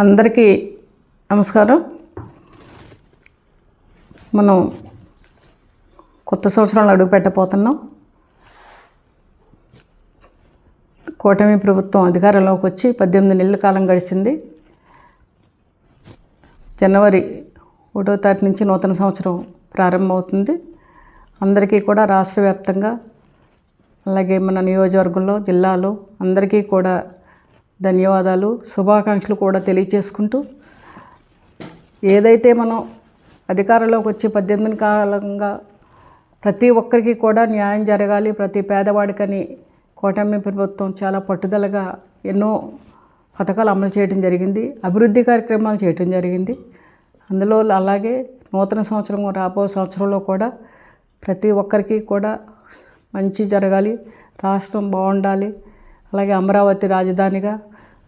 అందరికీ నమస్కారం. మనం కొత్త సంవత్సరంలో అడుగు పెట్టబోతున్నాం. కూటమి ప్రభుత్వం అధికారంలోకి వచ్చి 18 నెలల కాలం గడిచింది. జనవరి 1వ తారీఖు నుంచి నూతన సంవత్సరం ప్రారంభమవుతుంది. అందరికీ కూడా రాష్ట్ర వ్యాప్తంగా అలాగే మన నియోజకవర్గంలో జిల్లాలో అందరికీ కూడా ధన్యవాదాలు, శుభాకాంక్షలు కూడా తెలియచేసుకుంటూ, ఏదైతే మనం అధికారంలోకి వచ్చి 18 కాలంగా ప్రతి ఒక్కరికి కూడా న్యాయం జరగాలి, ప్రతి పేదవాడికని కూటమి ప్రభుత్వం చాలా పట్టుదలగా ఎన్నో పథకాలు అమలు చేయడం జరిగింది, అభివృద్ధి కార్యక్రమాలు చేయడం జరిగింది. అందులో అలాగే నూతన సంవత్సరం రాబో సంవత్సరంలో కూడా ప్రతి ఒక్కరికి కూడా మంచి జరగాలి, రాష్ట్రం బాగుండాలి, అలాగే అమరావతి రాజధానిగా,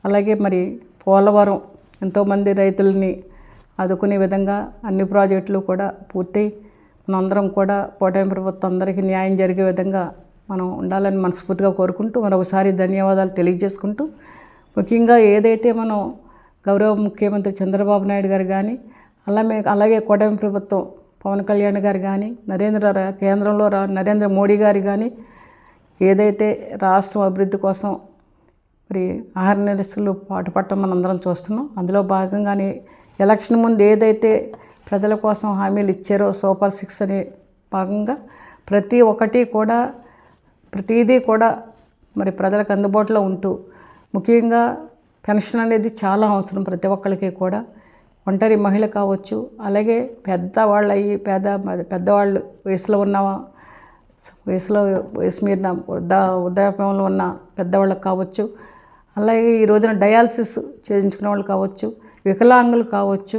అలాగే మరి పోలవరం ఎంతోమంది రైతులని ఆదుకునే విధంగా అన్ని ప్రాజెక్టులు కూడా పూర్తయి మనందరం కూడా కూటమి ప్రభుత్వం అందరికీ న్యాయం జరిగే విధంగా మనం ఉండాలని మనస్ఫూర్తిగా కోరుకుంటూ మరొకసారి ధన్యవాదాలు తెలియజేసుకుంటూ, ముఖ్యంగా ఏదైతే మనం గౌరవ ముఖ్యమంత్రి చంద్రబాబు నాయుడు గారు కానీ అలాగే కూటమి ప్రభుత్వం పవన్ కళ్యాణ్ గారు కానీ కేంద్రంలో నరేంద్ర మోడీ గారు కానీ ఏదైతే రాష్ట్రం అభివృద్ధి కోసం మరి అహర్నిశలు పాటుపడటం మనందరం చూస్తున్నాం. అందులో భాగంగానే ఎలక్షన్ ముందు ఏదైతే ప్రజల కోసం హామీలు ఇచ్చారో సూపర్ 6 అనే భాగంగా ప్రతిదీ కూడా మరి ప్రజలకు అందుబాటులో ఉంటూ, ముఖ్యంగా పెన్షన్ అనేది చాలా అవసరం ప్రతి ఒక్కరికి కూడా. ఒంటరి మహిళ కావచ్చు, అలాగే పెద్దవాళ్ళు వయసు మీరిన వృద్ధాప్యంలో ఉన్న పెద్దవాళ్ళకి కావచ్చు, అలాగే ఈ రోజున డయాలసిస్ చేయించుకునే వాళ్ళు కావచ్చు, వికలాంగులు కావచ్చు,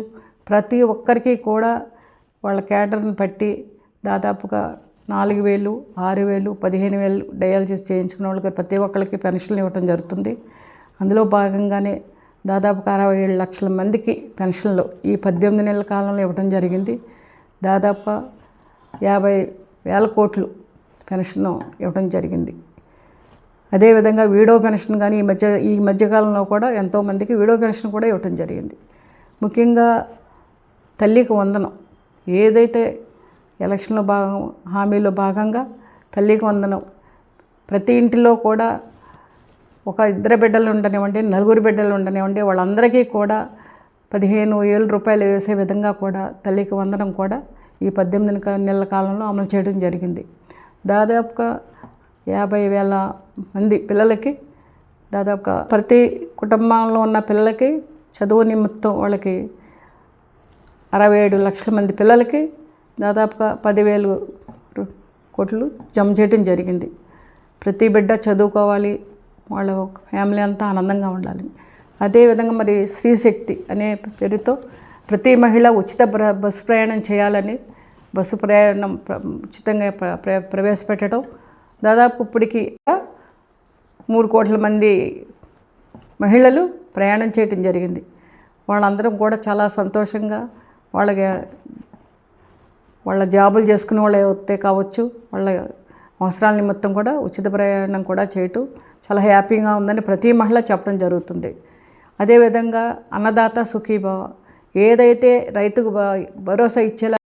ప్రతి ఒక్కరికి కూడా వాళ్ళ కేటర్ని బట్టి దాదాపుగా 4,000, 6,000, 15,000 డయాలసిస్ చేయించుకునే వాళ్ళకి ప్రతి ఒక్కరికి పెన్షన్లు ఇవ్వడం జరుగుతుంది. అందులో భాగంగానే దాదాపుగా 67 లక్షల మందికి పెన్షన్లు ఈ 18 నెలల కాలంలో ఇవ్వడం జరిగింది. దాదాపు 50,000 కోట్లు పెన్షన్ ఇవ్వడం జరిగింది. అదేవిధంగా వీడో పెన్షన్ కానీ ఈ మధ్యకాలంలో కూడా ఎంతోమందికి వీడో పెన్షన్ కూడా ఇవ్వడం జరిగింది. ముఖ్యంగా తల్లికి వందనం ఏదైతే ఎలక్షన్లో హామీలో భాగంగా తల్లికి వందనం ప్రతి ఇంటిలో కూడా ఒక 2 బిడ్డలు ఉండనివ్వండి, 4 బిడ్డలు ఉండనివ్వండి, వాళ్ళందరికీ కూడా 15,000 రూపాయలు వేసే విధంగా కూడా తల్లికి వందనం కూడా ఈ 18 నెలల కాలంలో అమలు చేయడం జరిగింది. దాదాపుగా 50,000 మంది పిల్లలకి, దాదాపుగా ప్రతి కుటుంబంలో ఉన్న పిల్లలకి చదువు నిమిత్తం వాళ్ళకి 67 లక్షల మంది పిల్లలకి దాదాపుగా 10,000 కోట్లు జమ చేయడం జరిగింది. ప్రతి బిడ్డ చదువుకోవాలి, వాళ్ళ ఫ్యామిలీ అంతా ఆనందంగా ఉండాలి. అదేవిధంగా మరి స్త్రీశక్తి అనే పేరుతో ప్రతి మహిళ ఉచిత బస్సు ప్రయాణం చేయాలని బస్సు ప్రయాణం ఉచితంగా ప్రవేశపెట్టడం, దాదాపు ఇప్పటికి 3 కోట్ల మంది మహిళలు ప్రయాణం చేయటం జరిగింది. వాళ్ళందరం కూడా చాలా సంతోషంగా వాళ్ళ జాబులు చేసుకునే వాళ్ళు అయితే కావచ్చు, వాళ్ళ అవసరాల నిమిత్తం కూడా ఉచిత ప్రయాణం కూడా చేయటం చాలా హ్యాపీగా ఉందని ప్రతి మహిళ చెప్పడం జరుగుతుంది. అదేవిధంగా అన్నదాత సుఖీభవ ఏదైతే రైతుకు భరోసా ఇచ్చేలా